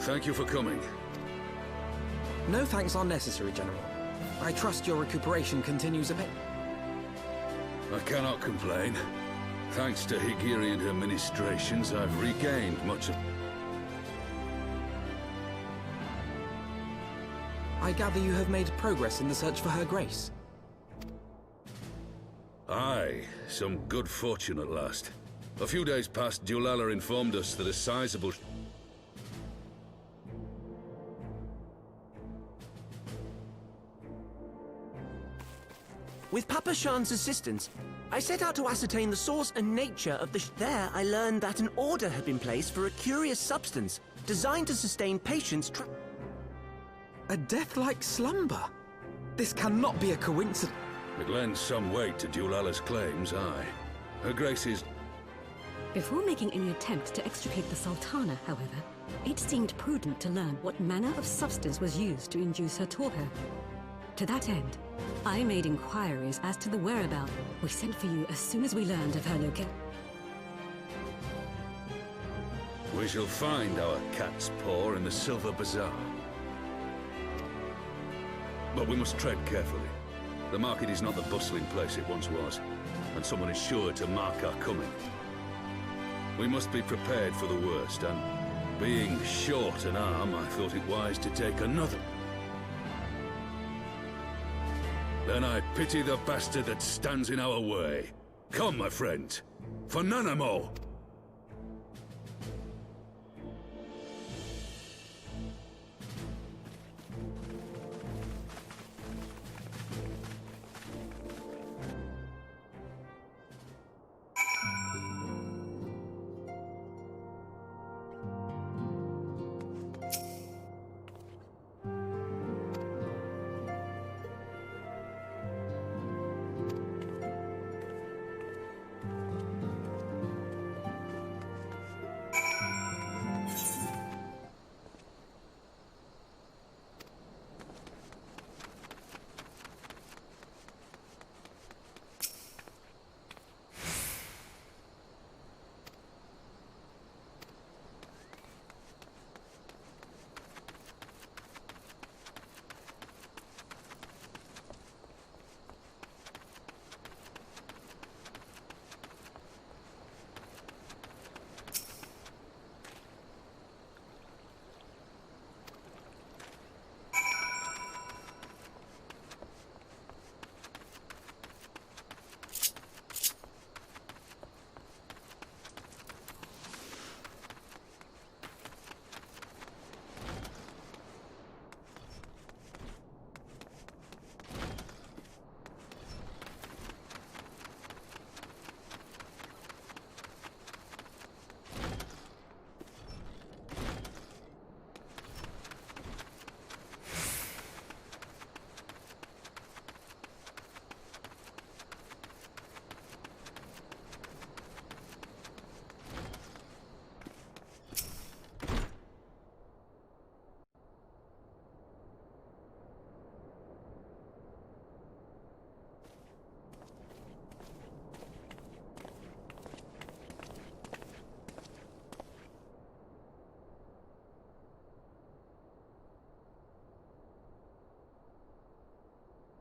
Thank you for coming. No thanks are necessary, General. I trust your recuperation continues apace. I cannot complain. Thanks to Higiri and her ministrations, I've regained much of... I gather you have made progress in the search for Her Grace. Aye, some good fortune at last. A few days past, Dulala informed us that a sizable... With Papa Shan's assistance, I set out to ascertain the source and nature of the... There, I learned that an order had been placed for a curious substance designed to sustain patients A death-like slumber? This cannot be a coincidence. It lends some weight to Dulala's claims, aye. Her Grace is... Before making any attempt to extricate the Sultana, however, it seemed prudent to learn what manner of substance was used to induce her torpor. To that end, I made inquiries as to the whereabouts. We sent for you as soon as we learned of her location. We shall find our cat's paw in the Silver Bazaar. But we must tread carefully. The market is not the bustling place it once was, and someone is sure to mark our coming. We must be prepared for the worst, and being short an arm, I thought it wise to take another. Then I pity the bastard that stands in our way. Come, my friend, for Nanamo!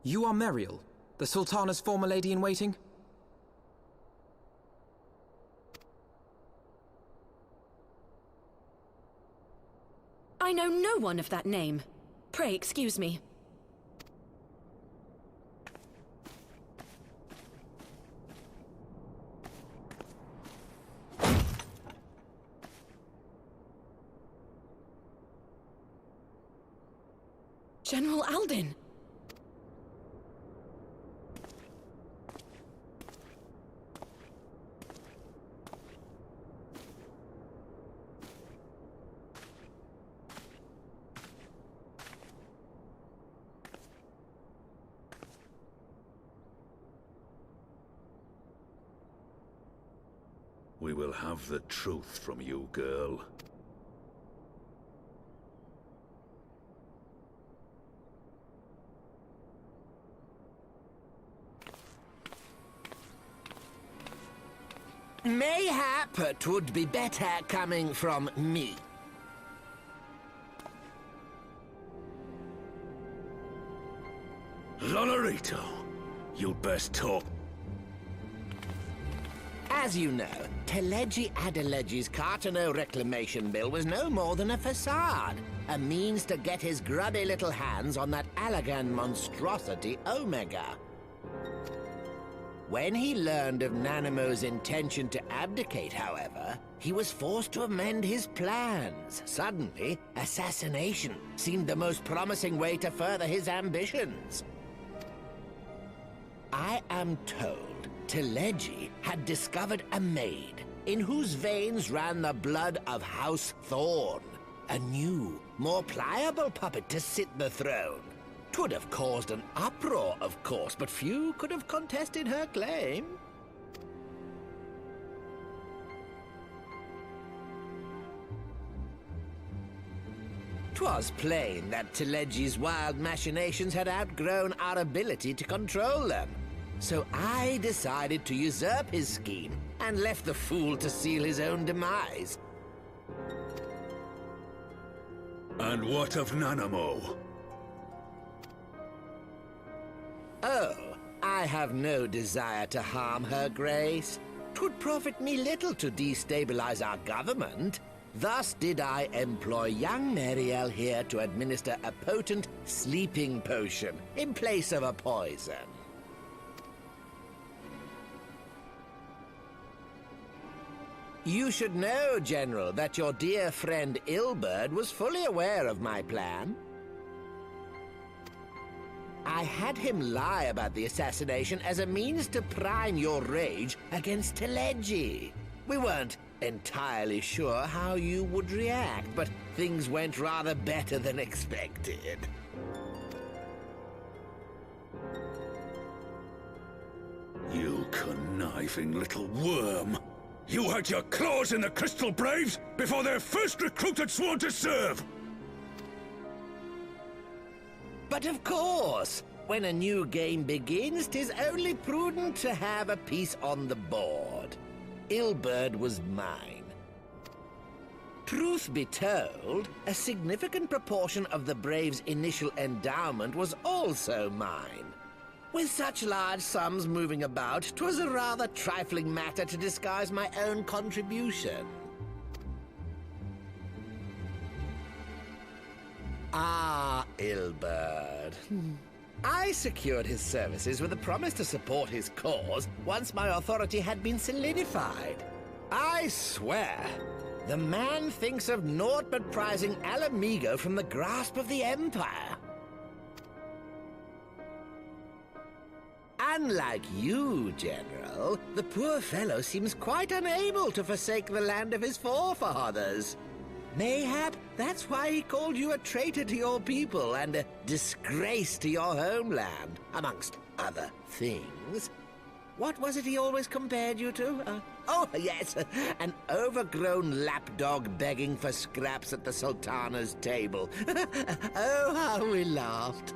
You are Meriel, the Sultana's former lady-in-waiting? I know no one of that name. Pray excuse me. General Alden! We will have the truth from you, girl. Mayhap it would be better coming from me. Burrito, you'd best talk. As you know, Teleji Adeleji's Cartano reclamation bill was no more than a facade, a means to get his grubby little hands on that Allagan monstrosity Omega. When he learned of Nanamo's intention to abdicate, however, he was forced to amend his plans. Suddenly, assassination seemed the most promising way to further his ambitions. I am told Teleji had discovered a maid in whose veins ran the blood of House Thorn, a new, more pliable puppet to sit the throne. 'Twould have caused an uproar, of course, but few could have contested her claim. 'Twas plain that Teleji's wild machinations had outgrown our ability to control them. So I decided to usurp his scheme and left the fool to seal his own demise. And what of Nanamo? Oh, I have no desire to harm her grace. 'Twould profit me little to destabilize our government. Thus did I employ young Mariel here to administer a potent sleeping potion in place of a poison. You should know, General, that your dear friend Ilberd was fully aware of my plan. I had him lie about the assassination as a means to prime your rage against Teleji. We weren't entirely sure how you would react, but things went rather better than expected. You conniving little worm! You had your claws in the Crystal Braves before their first recruit had sworn to serve! But of course, when a new game begins, 'tis only prudent to have a piece on the board. Ilberd was mine. Truth be told, a significant proportion of the Braves' initial endowment was also mine. With such large sums moving about, 'twas a rather trifling matter to disguise my own contribution. Ah, Ilberd. I secured his services with a promise to support his cause once my authority had been solidified. I swear, the man thinks of naught but prizing Alamigo from the grasp of the Empire. Unlike you, General, the poor fellow seems quite unable to forsake the land of his forefathers. Mayhap that's why he called you a traitor to your people and a disgrace to your homeland, amongst other things. What was it he always compared you to? Oh, yes, an overgrown lapdog begging for scraps at the Sultana's table. Oh, how we laughed.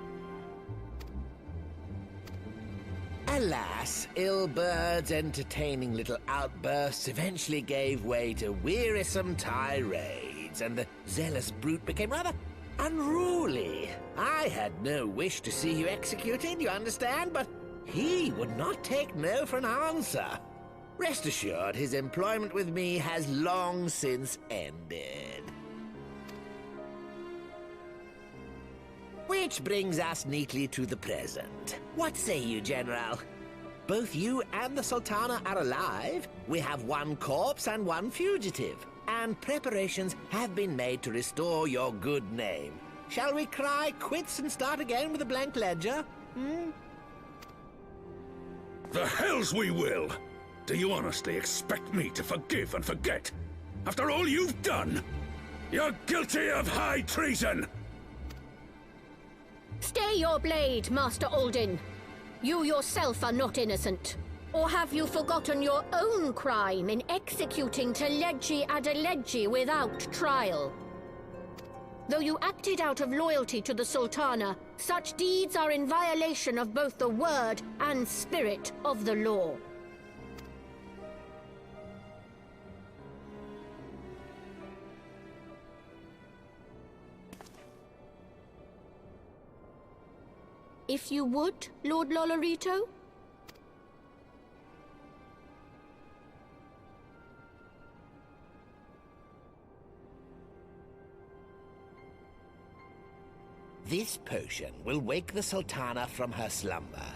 Alas, Ilberd's entertaining little outbursts eventually gave way to wearisome tirades, and the zealous brute became rather unruly. I had no wish to see you executed, you understand, but he would not take no for an answer. Rest assured, his employment with me has long since ended. Which brings us neatly to the present. What say you, General? Both you and the Sultana are alive. We have one corpse and one fugitive. And preparations have been made to restore your good name. Shall we cry quits and start again with a blank ledger? The hells we will! Do you honestly expect me to forgive and forget? After all you've done? You're guilty of high treason! Stay your blade, Master Alden. You yourself are not innocent. Or have you forgotten your own crime in executing Teleji Adeleji without trial? Though you acted out of loyalty to the Sultana, such deeds are in violation of both the word and spirit of the law. if you would, Lord Lolorito? This potion will wake the Sultana from her slumber.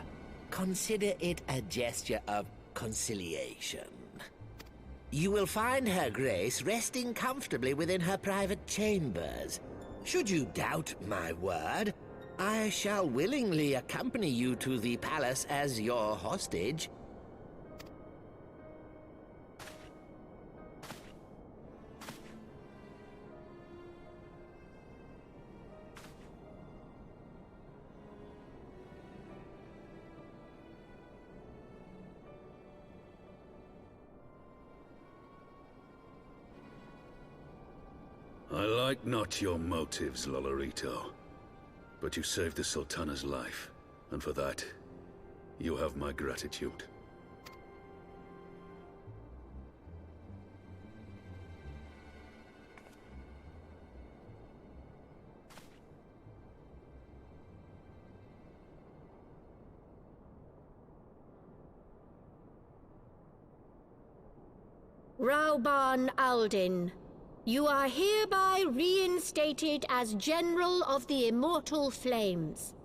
Consider it a gesture of conciliation. You will find her grace resting comfortably within her private chambers. Should you doubt my word, I shall willingly accompany you to the palace as your hostage. I like not your motives, Lolorito. But you saved the Sultana's life, and for that, you have my gratitude. Rauban Aldin, you are hereby reinstated as General of the Immortal Flames.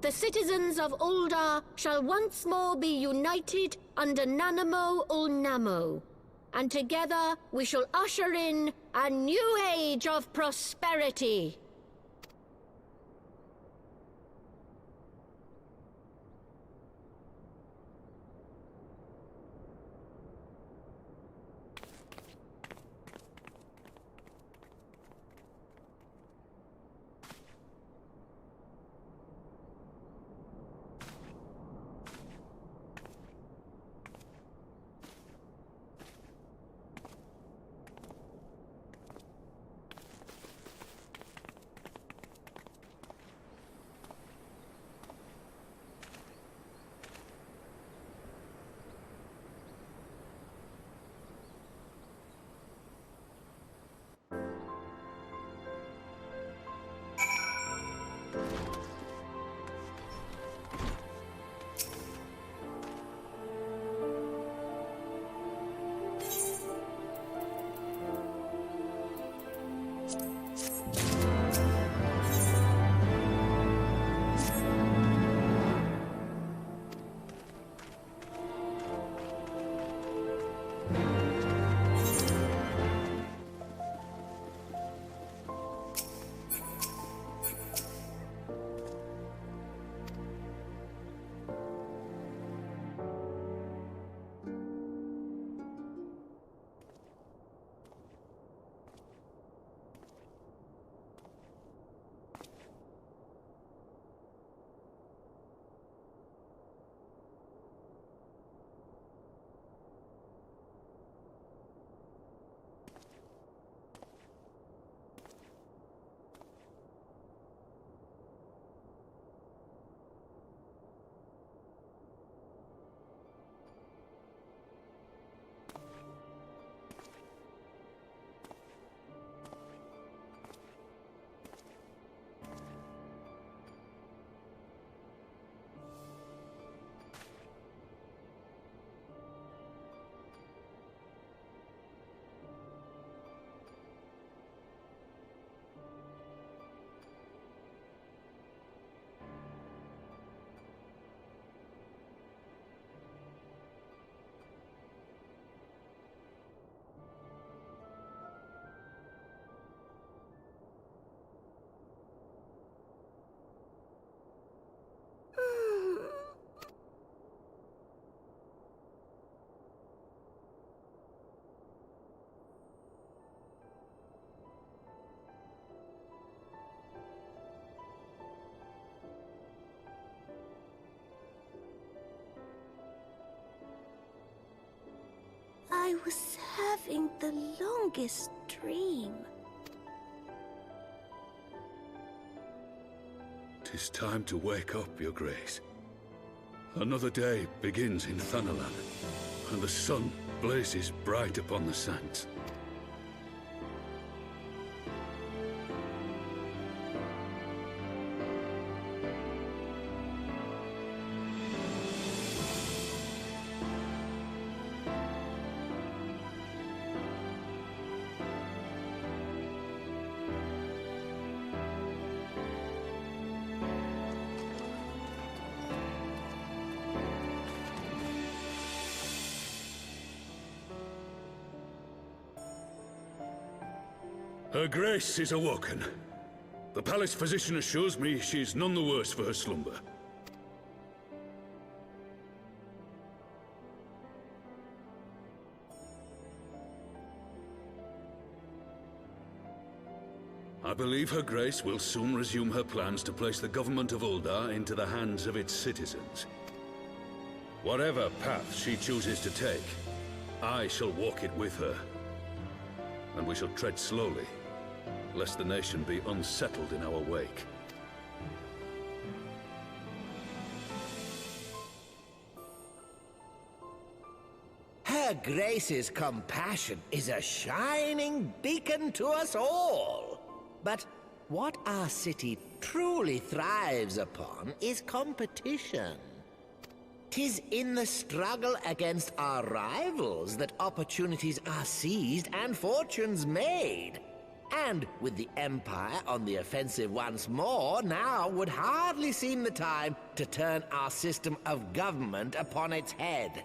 The citizens of Ul'dah shall once more be united under Nanamo Ul'Namo, and together we shall usher in a new age of prosperity. I was having the longest dream. 'Tis time to wake up, Your Grace. Another day begins in Thanalan, and the sun blazes bright upon the sands. Her Grace is awoken. The palace physician assures me she's none the worse for her slumber. I believe Her Grace will soon resume her plans to place the government of Uldar into the hands of its citizens. Whatever path she chooses to take, I shall walk it with her. And we shall tread slowly, lest the nation be unsettled in our wake. Her Grace's compassion is a shining beacon to us all. But what our city truly thrives upon is competition. 'Tis in the struggle against our rivals that opportunities are seized and fortunes made. And with the Empire on the offensive once more, now would hardly seem the time to turn our system of government upon its head.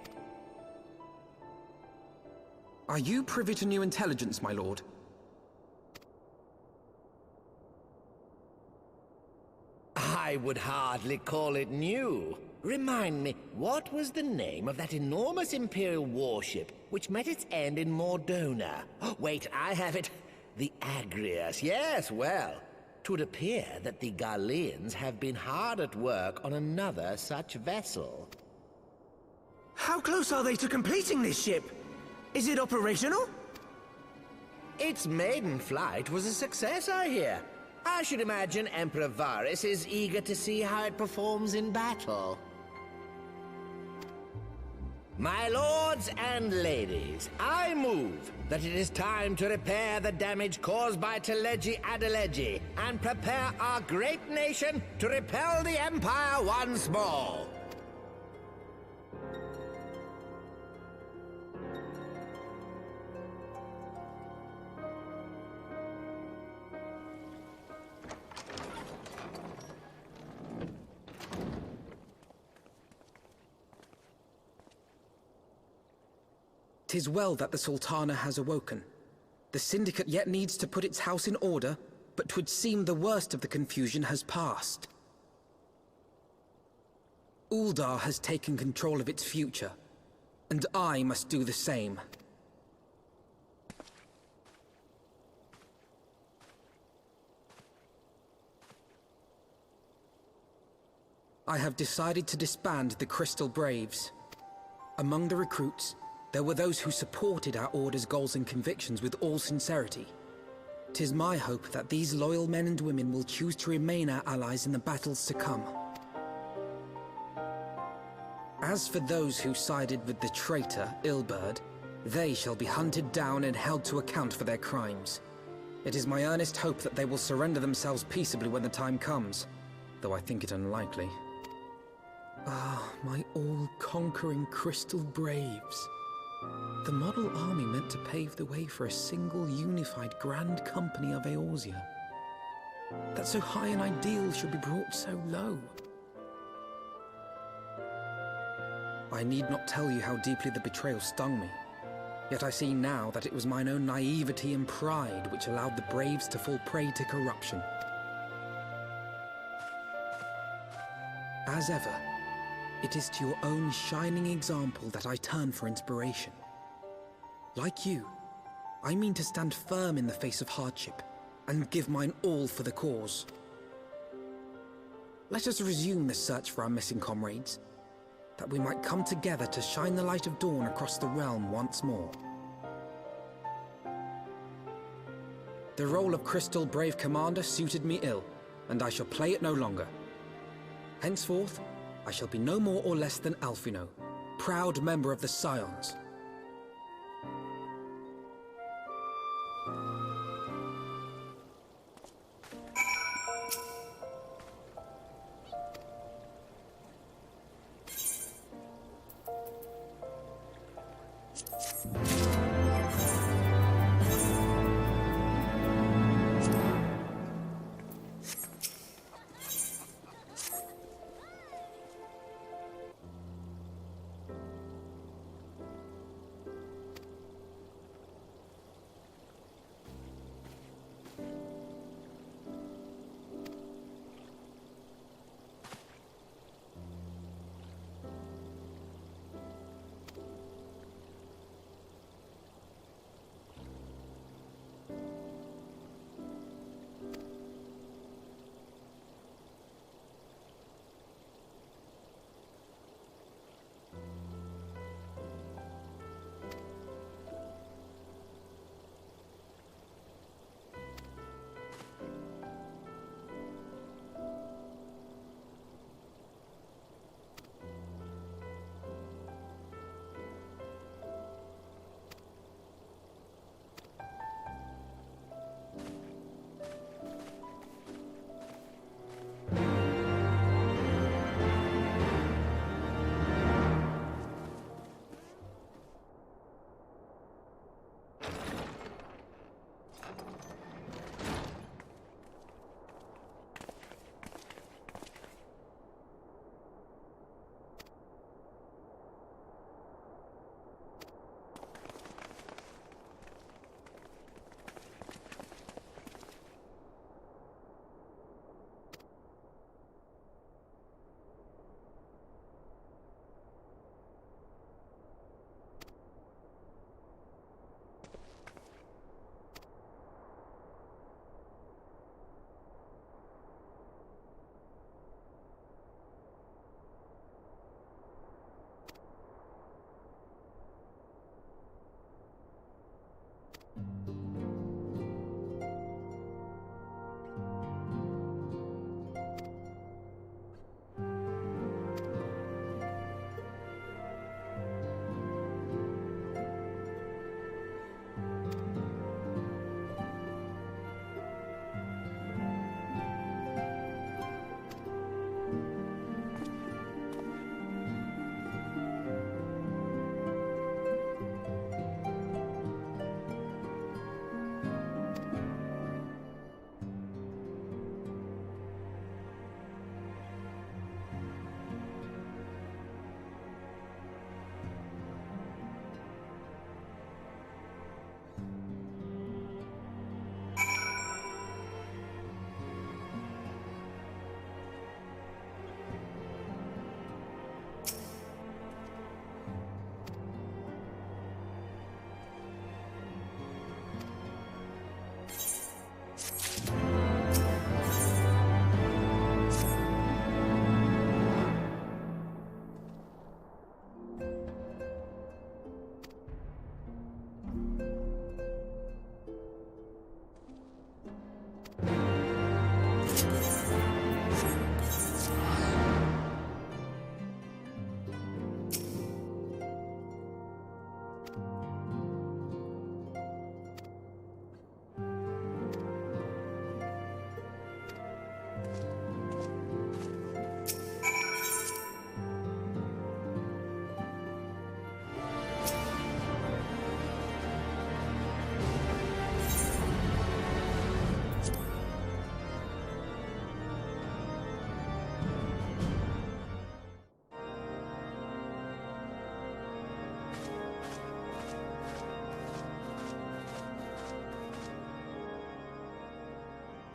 Are you privy to new intelligence, my lord? I would hardly call it new. Remind me, what was the name of that enormous Imperial warship which met its end in Mordona? Oh, wait, I have it. The Agrius, yes, well. 'Twould appear that the Garleans have been hard at work on another such vessel. How close are they to completing this ship? Is it operational? Its maiden flight was a success, I hear. I should imagine Emperor Varys is eager to see how it performs in battle. My lords and ladies, I move that it is time to repair the damage caused by Teleji Adeleji and prepare our great nation to repel the Empire once more. "'Tis well that the Sultana has awoken. The Syndicate yet needs to put its house in order, but 'twould seem the worst of the confusion has passed. Uldar has taken control of its future, and I must do the same. I have decided to disband the Crystal Braves. Among the recruits, there were those who supported our Order's goals and convictions with all sincerity. 'Tis my hope that these loyal men and women will choose to remain our allies in the battles to come. As for those who sided with the traitor, Ilberd, they shall be hunted down and held to account for their crimes. It is my earnest hope that they will surrender themselves peaceably when the time comes, though I think it unlikely. Ah, my all-conquering Crystal Braves. The model army meant to pave the way for a single unified Grand Company of Eorzea. That so high an ideal should be brought so low. I need not tell you how deeply the betrayal stung me. Yet I see now that it was mine own naivety and pride which allowed the Braves to fall prey to corruption. As ever, it is to your own shining example that I turn for inspiration. Like you, I mean to stand firm in the face of hardship and give mine all for the cause. Let us resume the search for our missing comrades, that we might come together to shine the light of dawn across the realm once more. The role of Crystal Brave Commander suited me ill, and I shall play it no longer. Henceforth, I shall be no more or less than Alphino, proud member of the Scions.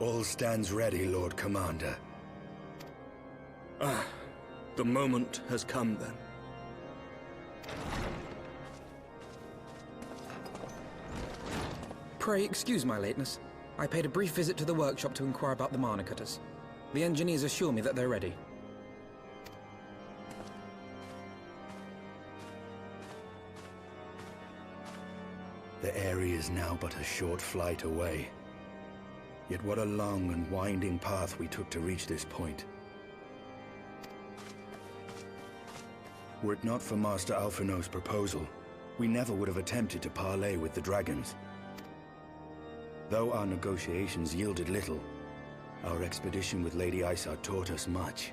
All stands ready, Lord Commander. Ah, the moment has come then. Pray excuse my lateness. I paid a brief visit to the workshop to inquire about the mana cutters. The engineers assure me that they're ready. The area is now but a short flight away. Yet what a long and winding path we took to reach this point. Were it not for Master Alphino's proposal, we never would have attempted to parley with the dragons. Though our negotiations yielded little, our expedition with Lady Isar taught us much.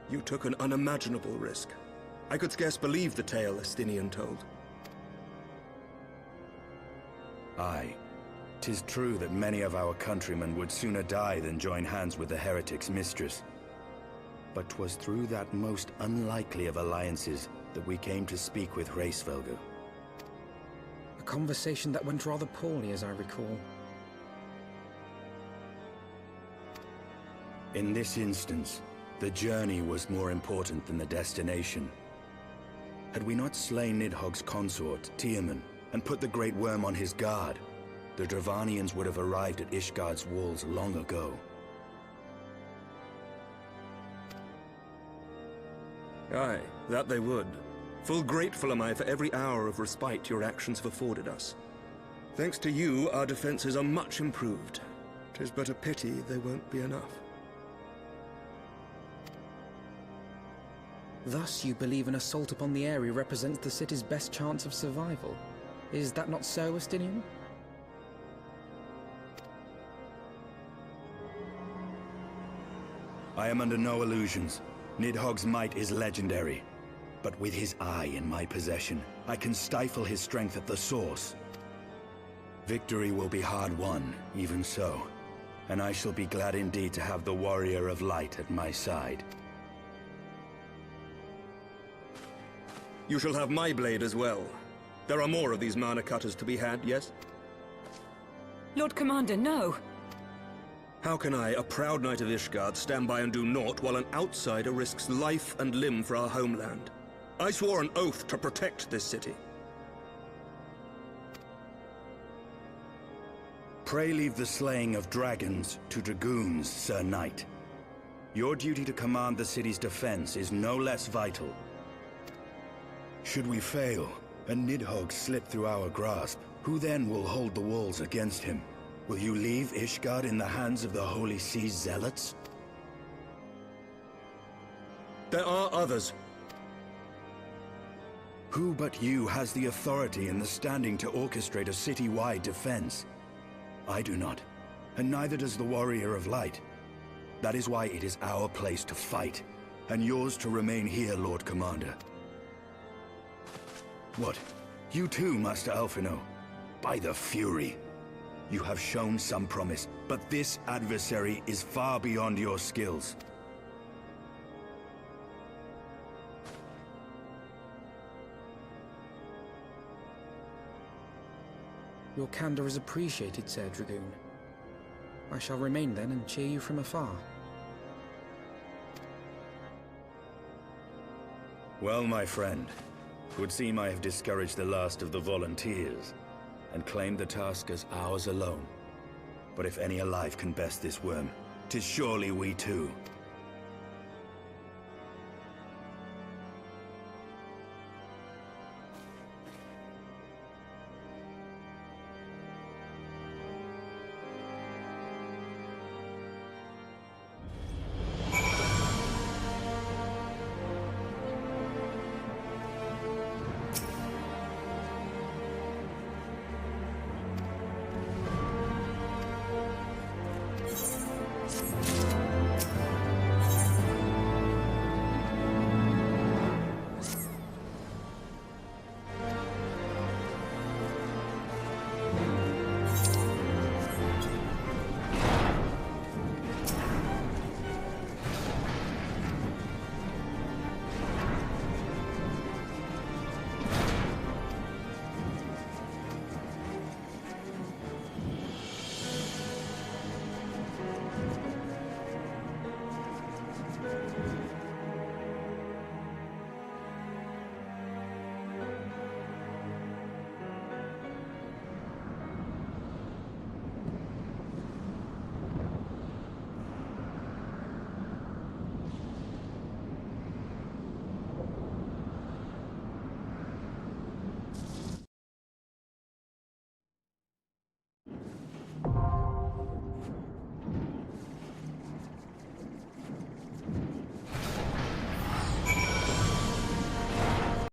You took an unimaginable risk. I could scarce believe the tale Estinian told. Aye. 'Tis true that many of our countrymen would sooner die than join hands with the heretic's mistress. But 'twas through that most unlikely of alliances that we came to speak with Hraesvelgr. A conversation that went rather poorly, as I recall. In this instance, the journey was more important than the destination. Had we not slain Nidhogg's consort, Tiaman, and put the Great Worm on his guard, the Dravanians would have arrived at Ishgard's walls long ago. Aye, that they would. Full grateful am I for every hour of respite your actions have afforded us. Thanks to you, our defenses are much improved. 'Tis but a pity they won't be enough. Thus you believe an assault upon the area represents the city's best chance of survival. Is that not so, Estinian? I am under no illusions. Nidhogg's might is legendary. But with his eye in my possession, I can stifle his strength at the source. Victory will be hard won, even so. And I shall be glad indeed to have the Warrior of Light at my side. You shall have my blade as well. There are more of these mana cutters to be had, yes? Lord Commander, no! How can I, a proud knight of Ishgard, stand by and do naught while an outsider risks life and limb for our homeland? I swore an oath to protect this city. Pray leave the slaying of dragons to dragoons, Sir Knight. Your duty to command the city's defense is no less vital. Should we fail, and Nidhogg slip through our grasp, who then will hold the walls against him? Will you leave Ishgard in the hands of the Holy Sea's zealots? There are others. Who but you has the authority and the standing to orchestrate a city-wide defense? I do not, and neither does the Warrior of Light. That is why it is our place to fight, and yours to remain here, Lord Commander. What? You too, Master Alphino? By the Fury! You have shown some promise, but this adversary is far beyond your skills. Your candor is appreciated, Sir Dragoon. I shall remain then and cheer you from afar. Well, my friend, it would seem I have discouraged the last of the volunteers, and claimed the task as ours alone. But if any alive can best this worm, 'tis surely we too.